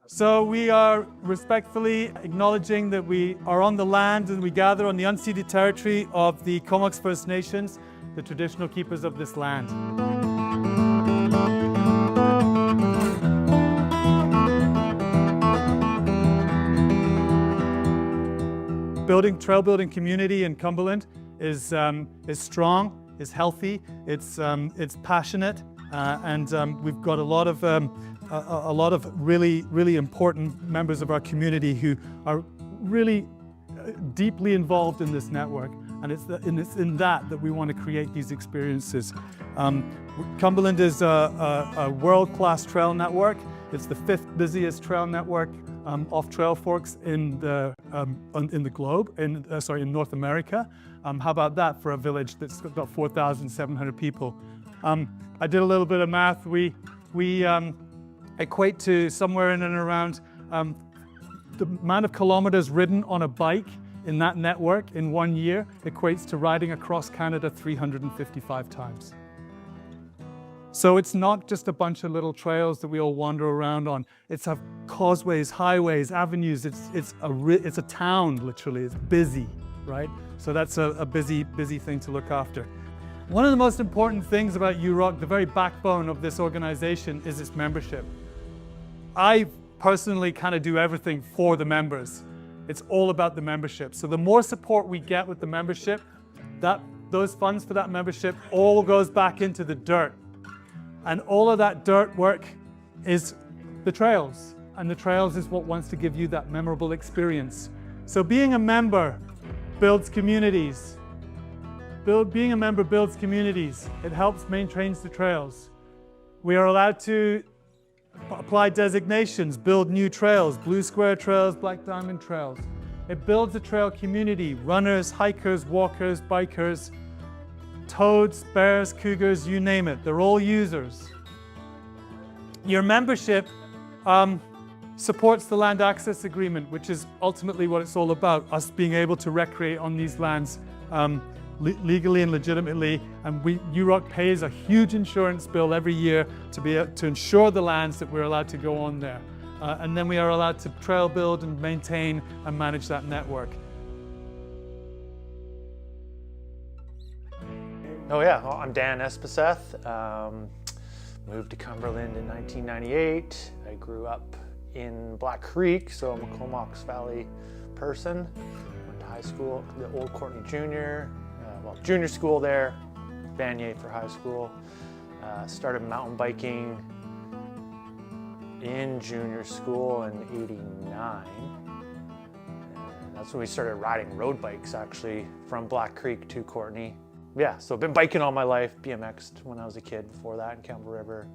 So we are respectfully acknowledging that we are on the land and we gather on the unceded territory of the Comox First Nations, the traditional keepers of this land. Trail building community in Cumberland is strong, is healthy, it's passionate, and we've got a lot of really important members of our community who are really deeply involved in this network, and it's in that we want to create these experiences. Cumberland is a world-class trail network. It's the 5th busiest trail network off trail forks in the globe, in North America. How about that for a village that's got 4,700 people? I did a little bit of math. We equate to somewhere in and around the amount of kilometers ridden on a bike in that network in 1 year equates to riding across Canada 355 times. So it's not just a bunch of little trails that we all wander around on. It's causeways, highways, avenues. It's a town, literally. It's busy, right? So that's a busy thing to look after. One of the most important things about UROC, the very backbone of this organization, is its membership. I personally kind of do everything for the members. It's all about the membership. So the more support we get with the membership, those funds for that membership all goes back into the dirt. And all of that dirt work is the trails. And the trails is what wants to give you that memorable experience. So being a member builds communities. Being a member builds communities. It helps maintain the trails. We are allowed to apply designations, build new trails, blue square trails, black diamond trails. It builds a trail community, runners, hikers, walkers, bikers, toads, bears, cougars, you name it. They're all users. Your membership supports the land access agreement, which is ultimately what it's all about, us being able to recreate on these lands legally and legitimately. And UROC pays a huge insurance bill every year to insure the lands that we're allowed to go on there. And then we are allowed to trail build and maintain and manage that network. Oh yeah, well, I'm Dan Espeseth. Moved to Cumberland in 1998. I grew up in Black Creek, so I'm a Comox Valley person. Went to high school, the Old Courtney Junior, junior school there, Vanier for high school. Started mountain biking in junior school in '89. That's when we started riding road bikes, actually, from Black Creek to Courtney. Yeah, so I've been biking all my life, BMX'd when I was a kid before that in Campbell River.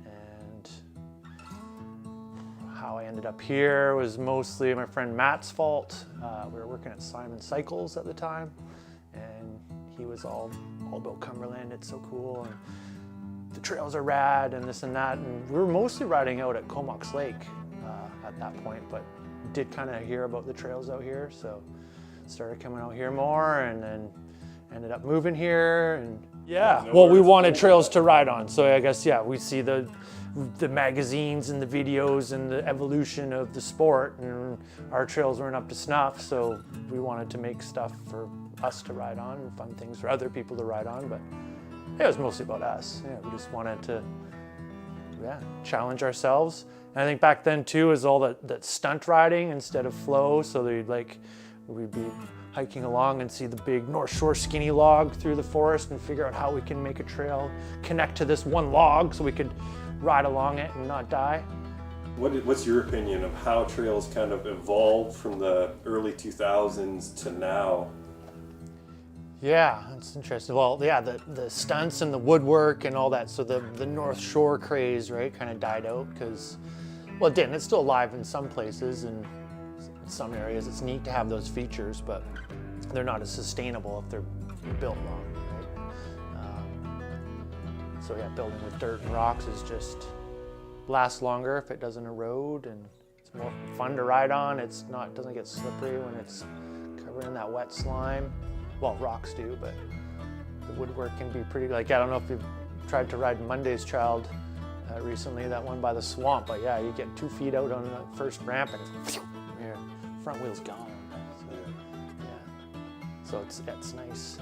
And how I ended up here was mostly my friend Matt's fault. We were working at Simon Cycles at the time, and he was all about Cumberland, it's so cool, and the trails are rad, and this and that. And we were mostly riding out at Comox Lake at that point, but did kind of hear about the trails out here, so started coming out here more, and then ended up moving here. And yeah, well, we wanted trails to ride on, so I guess, yeah, we see the magazines and the videos and the evolution of the sport, and our trails weren't up to snuff, so we wanted to make stuff for us to ride on and fun things for other people to ride on. But it was mostly about us. Yeah, we just wanted to challenge ourselves. And I think back then too was all that stunt riding instead of flow, so we'd be hiking along and see the big North Shore skinny log through the forest and figure out how we can make a trail connect to this one log so we could ride along it and not die. What's your opinion of how trails kind of evolved from the early 2000s to now? Yeah, that's interesting. Well, yeah, the stunts and the woodwork and all that, so the North Shore craze, right, kind of died out because, well, it didn't. It's still alive in some places, and in some areas it's neat to have those features, but they're not as sustainable if they're built wrong, right? So yeah, building with dirt and rocks is just lasts longer if it doesn't erode, and it's more fun to ride on. It doesn't get slippery when it's covered in that wet slime. Well, rocks do, but the woodwork can be pretty, I don't know if you've tried to ride Monday's Child recently, that one by the swamp. But yeah, you get 2 feet out on the first ramp and your front wheel's gone. So, yeah. So it's nice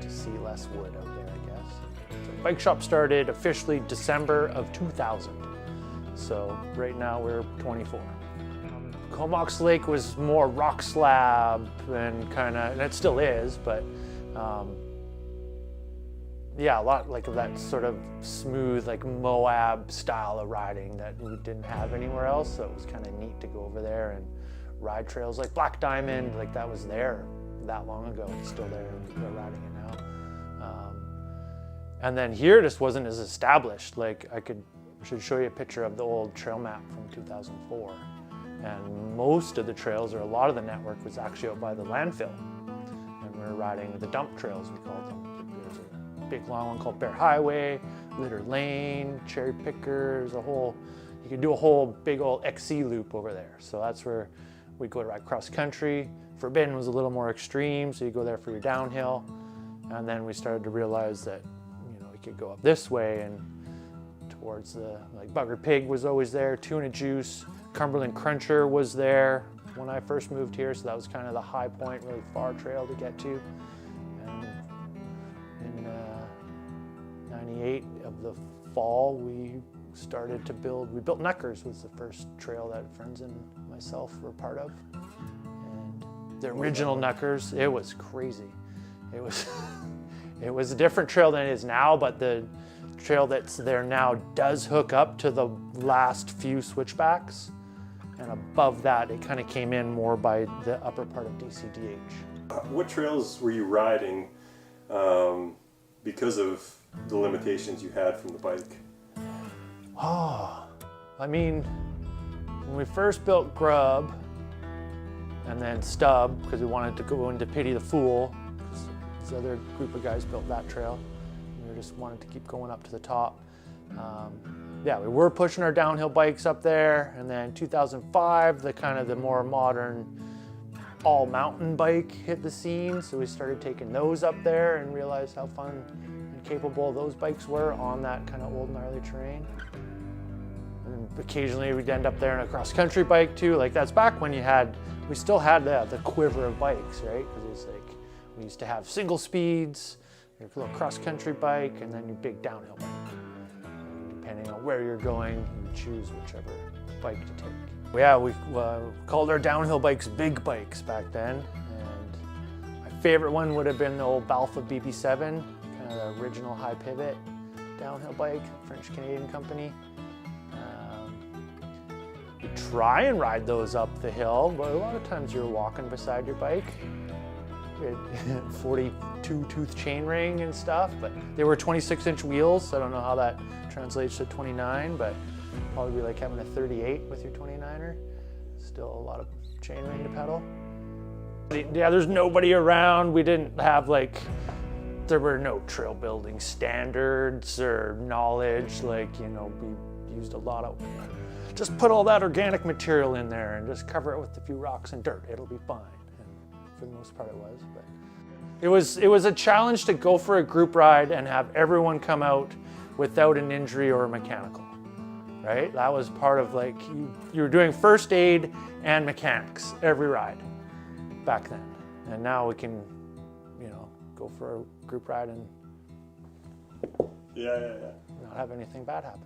to see less wood out there, I guess. So the bike shop started officially December of 2000. So right now we're 24. Comox Lake was more rock slab and and it still is, but yeah, a lot like of that sort of smooth, like Moab style of riding that we didn't have anywhere else. So it was kind of neat to go over there and ride trails like Black Diamond, like that was there that long ago. It's still there, we're riding it now. And then here just wasn't as established. Like I should show you a picture of the old trail map from 2004. And most of the trails, or a lot of the network, was actually out by the landfill. And we were riding the dump trails, we called them. There's a big long one called Bear Highway, Litter Lane, Cherry Pickers, you could do a whole big old XC loop over there. So that's where we'd go to ride cross country. Forbidden was a little more extreme, so you go there for your downhill. And then we started to realize that, we could go up this way and towards like Bugger Pig was always there, Tuna Juice, Cumberland Cruncher was there when I first moved here, so that was kind of the high point, really far trail to get to. And in 98 of the fall, we built Knuckers, was the first trail that friends and myself were part of. And the original Knuckers, it was crazy. It was a different trail than it is now, but the trail that's there now does hook up to the last few switchbacks. And above that, it kind of came in more by the upper part of DCDH. What trails were you riding because of the limitations you had from the bike? Oh, I mean, when we first built Grub and then Stub, because we wanted to go into Pity the Fool, this other group of guys built that trail. We just wanted to keep going up to the top. Yeah, we were pushing our downhill bikes up there, and then 2005, the more modern all mountain bike hit the scene, so we started taking those up there and realized how fun and capable those bikes were on that kind of old gnarly terrain. And occasionally we'd end up there in a cross-country bike too. Like that's back when we still had the quiver of bikes, right? Because it was like, we used to have single speeds, your little cross-country bike, and then your big downhill bike. Depending on where you're going, you choose whichever bike to take. Yeah, we called our downhill bikes big bikes back then, and my favorite one would have been the old Balfa BB7, kind of the original high pivot downhill bike, French-Canadian company. You try and ride those up the hill, but a lot of times you're walking beside your bike. We had 42 tooth chain ring and stuff, but they were 26-inch wheels, so I don't know how that translates to 29, but probably be like having a 38 with your 29er. Still a lot of chain ring to pedal. Yeah, there's nobody around. We didn't have there were no trail building standards or knowledge. We used a lot of, just put all that organic material in there and just cover it with a few rocks and dirt. It'll be fine. For the most part it was, but it was a challenge to go for a group ride and have everyone come out without an injury or a mechanical, right? That was part of you were doing first aid and mechanics every ride back then. And now we can, go for a group ride and not have anything bad happen.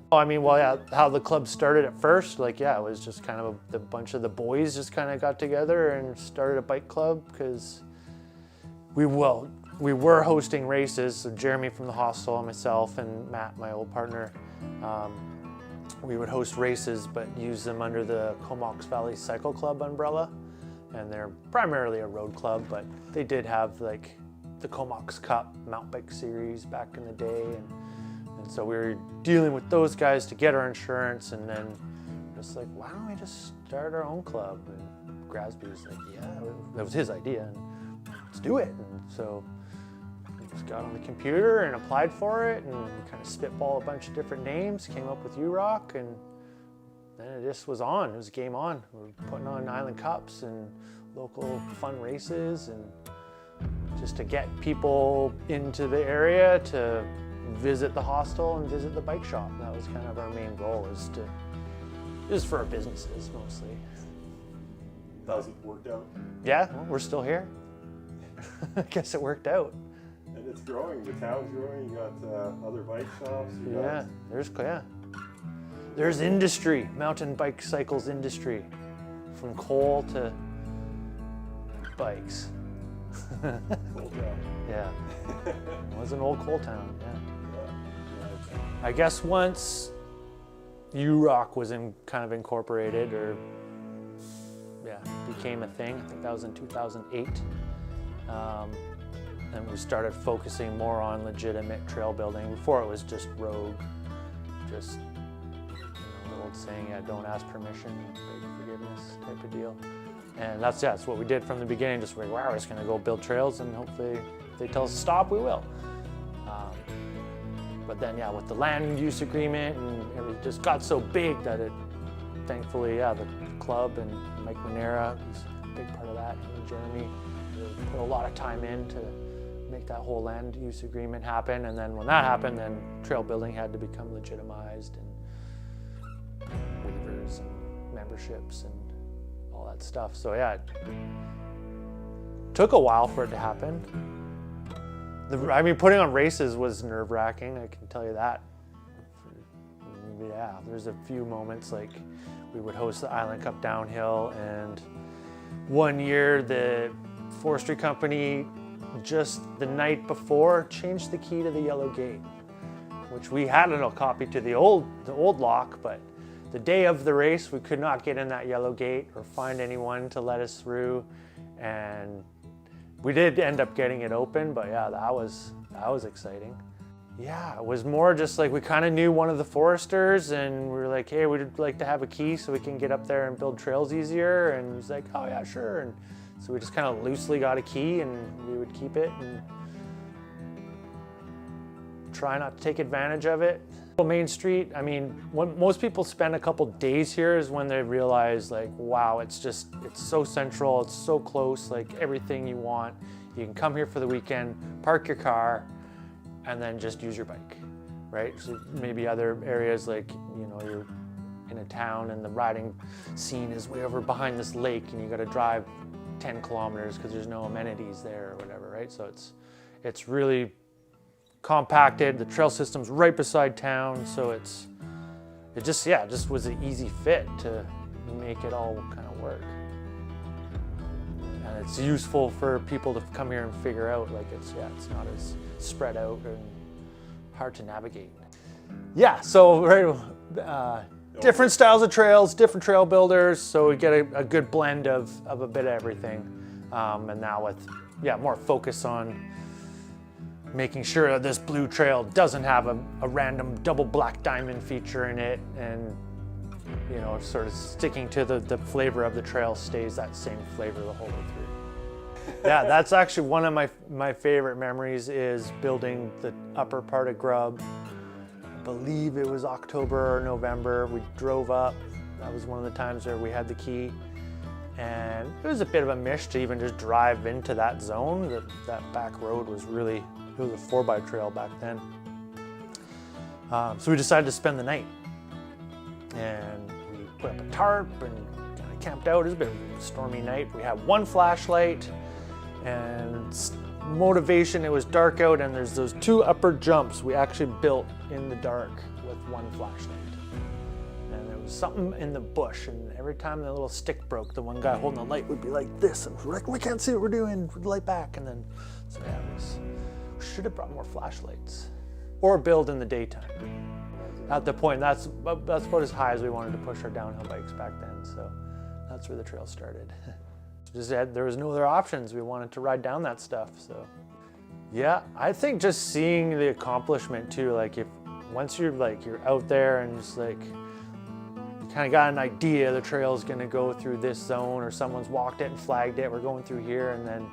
How the club started at first, it was just kind of a bunch of the boys just kind of got together and started a bike club because we were hosting races. So Jeremy from the hostel and myself and Matt, my old partner, we would host races but use them under the Comox Valley Cycle Club umbrella. And they're primarily a road club, but they did have the Comox Cup mountain bike series back in the day. And so we were dealing with those guys to get our insurance, and then just why don't we just start our own club? And Grasby was yeah, that was his idea, and let's do it. And so we just got on the computer and applied for it, and kind of spitballed a bunch of different names, came up with UROC, and then it just was on. It was game on. We were putting on Island Cups and local fun races, and just to get people into the area to visit the hostel and visit the bike shop. That was kind of our main goal, is for our businesses mostly. How's it worked out? Yeah, well, we're still here. I guess it worked out. And it's growing. The town's growing. You got other bike shops. You Yeah, got... there's industry, mountain bike cycles industry, from coal to bikes. Cool town. Yeah, it was an old coal town. Yeah. Yeah. I guess once UROC was kind of incorporated, or became a thing. I think that was in 2008. And we started focusing more on legitimate trail building. Before it was just rogue, just the old saying, don't ask permission, beg forgiveness type of deal. And that's what we did from the beginning. Just like, wow, we're just gonna go build trails, and hopefully if they tell us to stop, we will. But then with the land use agreement, and it just got so big that it, thankfully, the club and Mike Manera, who's a big part of that, and Jeremy, really put a lot of time in to make that whole land use agreement happen. And then when that happened, then trail building had to become legitimized, and waivers and memberships and all that stuff. So it took a while for it to happen. Putting on races was nerve-wracking, I can tell you that. Yeah, there's a few moments, like we would host the Island Cup downhill, and one year the forestry company, just the night before, changed the key to the yellow gate, which we had a copy to the old lock, but the day of the race we could not get in that yellow gate or find anyone to let us through, and we did end up getting it open. But that was exciting. Yeah, it was more just like we kind of knew one of the foresters, and we were like, hey, we'd like to have a key so we can get up there and build trails easier. And he was like, oh yeah, sure. And so we just kind of loosely got a key, and we would keep it and try not to take advantage of it. Main Street, when most people spend a couple days here is when they realize, like, wow, it's so central, it's so close, like everything you want. You can come here for the weekend, park your car, and then just use your bike, right? So maybe other areas, like, you're in a town and the riding scene is way over behind this lake, and you got to drive 10 kilometers because there's no amenities there or whatever, right? So it's really compacted. The trail system's right beside town, so it just was an easy fit to make it all kind of work. And it's useful for people to come here and figure out, like, it's not as spread out and hard to navigate. So different styles of trails, different trail builders, so we get a good blend of a bit of everything. And now with more focus on making sure that this blue trail doesn't have a random double black diamond feature in it, and sort of sticking to the flavor of the trail stays that same flavor the whole way through. That's actually one of my favorite memories, is building the upper part of Grub. I believe it was October or November. We drove up. That was one of the times where we had the key, and it was a bit of a mish to even just drive into that zone. That back road was really, it was a 4x trail back then. So we decided to spend the night, and we put up a tarp and kind of camped out. It was a bit of a stormy night. We had one flashlight, and motivation, it was dark out, and there's those 2 upper jumps we actually built in the dark with one flashlight. And there was something in the bush, and every time the little stick broke, the one guy holding the light would be like this, and we're like, we can't see what we're doing, put the light back. And then, we should have brought more flashlights, or build in the daytime. At the point, that's about as high as we wanted to push our downhill bikes back then, so that's where the trail started. There was no other options. We wanted to ride down that stuff, so. I think just seeing the accomplishment too, like once you're out there and just like, you kind of got an idea the trail is gonna go through this zone, or someone's walked it and flagged it, we're going through here, and then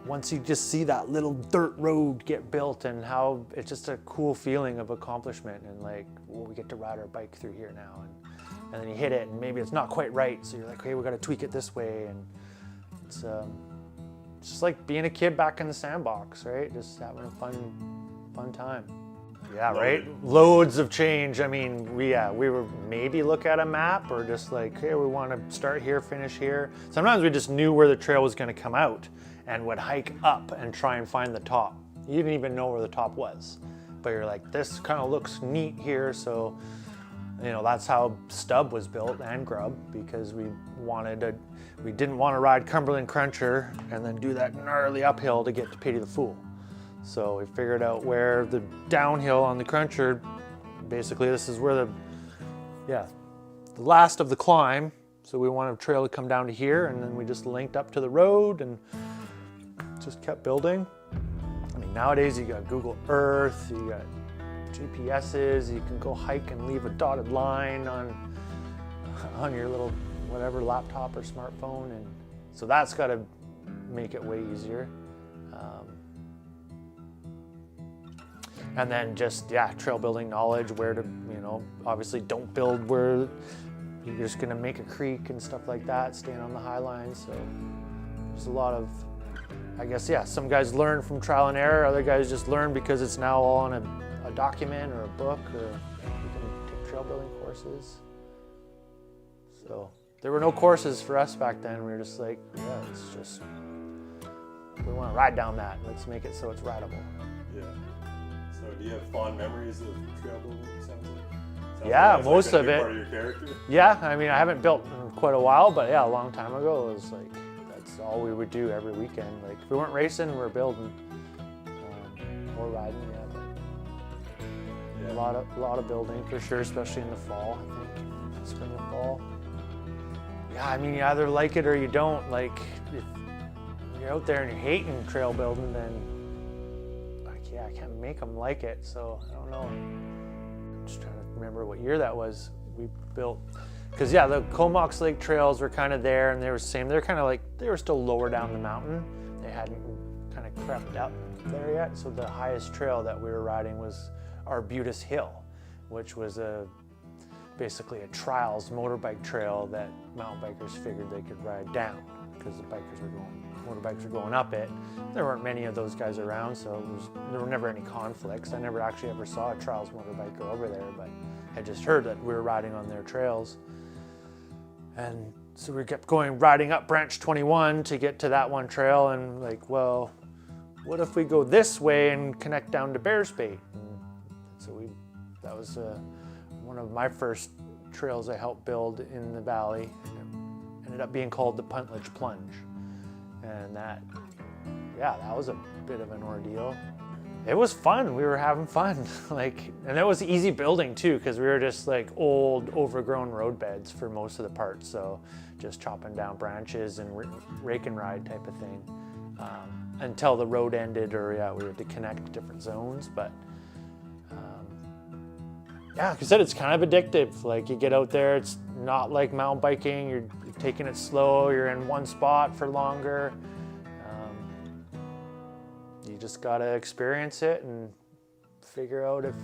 once you just see that little dirt road get built, and how it's just a cool feeling of accomplishment, and like, well, we get to ride our bike through here now, and then you hit it, and maybe it's not quite right, so you're like, hey, we got to tweak it this way, and it's just like being a kid back in the sandbox, right? Just having a fun fun time. Yeah, right? Loads of change. I mean, we were maybe look at a map or just like, hey, we want to start here, finish here. Sometimes we just knew where the trail was going to come out and would hike up and try and find the top. You didn't even know where the top was, but you're like, this kind of looks neat here. So, you know, that's how Stub was built, and Grub, because we didn't want to ride Cumberland Cruncher and then do that gnarly uphill to get to Pity the Fool. So we figured out where the downhill on the Cruncher, basically this is where the last of the climb. So we wanted a trail to come down to here, and then we just linked up to the road and just kept building. I mean, nowadays you got Google Earth, you got GPSs, you can go hike and leave a dotted line on your little whatever laptop or smartphone, and so that's got to make it way easier. And then just, trail building knowledge, where to, you know, obviously don't build where you're just gonna make a creek and stuff like that, staying on the high lines. So there's a lot of, I guess, some guys learn from trial and error, other guys just learn because it's now all on a document or a book, or you can take trail building courses. So there were no courses for us back then. We were just like, it's just, we want to ride down that. Let's make it so it's rideable. Yeah. So do you have fond memories of trail building? Most of it. Part of your character? Yeah, I mean, I haven't built in quite a while, but a long time ago, it was like, that's all we would do every weekend. Like, if we weren't racing, we were building or riding, but a lot of building for sure, especially in the fall, I think, spring and fall. Yeah, I mean, you either like it or you don't. Like, if you're out there and you're hating trail building, then I can't make them like it, so I don't know. I'm just trying to remember what year that was. We built, because the Comox Lake trails were kind of there, and they were the same. They're kind of like, they were still lower down the mountain. They hadn't kind of crept up there yet. So the highest trail that we were riding was Arbutus Hill, which was basically a trials motorbike trail that mountain bikers figured they could ride down, because the motorbikes were going up it. There weren't many of those guys around, so there were never any conflicts. I never actually ever saw a trials motorbike go over there, but I just heard that we were riding on their trails. And so we kept riding up branch 21 to get to that one trail, and like, well, what if we go this way and connect down to Bears Bait? And so that was one of my first trails I helped build in the valley. It ended up being called the Puntledge Plunge. And that was a bit of an ordeal. It was fun. We were having fun. And it was easy building too, because we were just like old, overgrown road beds for most of the parts. So just chopping down branches and rake and ride type of thing until the road ended, or we had to connect different zones. But like I said, it's kind of addictive. Like, you get out there, it's not like mountain biking. You're taking it slow. You're in one spot for longer. You just gotta experience it and figure out if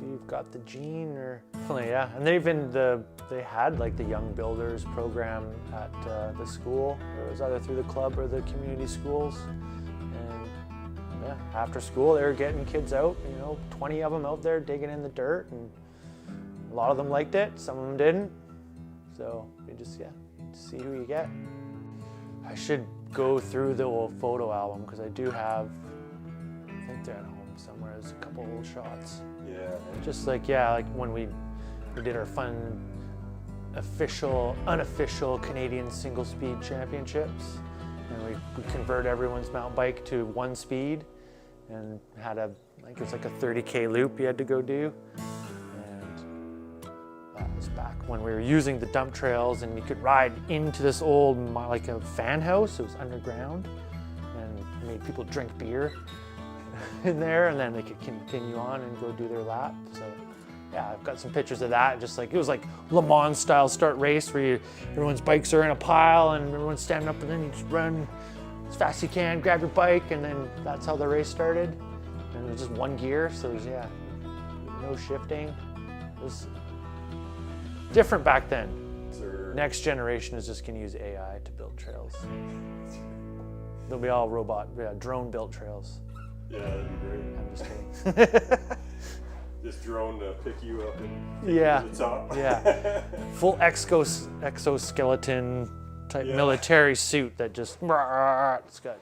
you've got the gene, or And they had like the Young Builders program at the school. It was either through the club or the community schools. And after school, they were getting kids out. 20 of them out there digging in the dirt, and a lot of them liked it. Some of them didn't. So you just see who you get. I should go through the old photo album, because I do have. I think they're at home somewhere. There's a couple old shots. Yeah. Just like when we did our fun unofficial Canadian single speed championships, and we convert everyone's mountain bike to one speed, and had it was like a 30K loop you had to go do. And that was back when we were using the dump trails, and you could ride into this old, like a fan house. It was underground, and made people drink beer in there, and then they could continue on and go do their lap. So I've got some pictures of that. Just like, it was like Le Mans style start race, where everyone's bikes are in a pile and everyone's standing up, and then you just run as fast as you can, grab your bike, and then that's how the race started. And it was just one gear, so it was, no shifting. It was different back then. Next generation is just gonna use AI to build trails. They'll be all drone built trails. Yeah, that'd be great. I'm just kidding. This drone to pick you up and take Yeah. you to the top. Yeah. Full exoskeleton type Yeah. military suit that just, it's got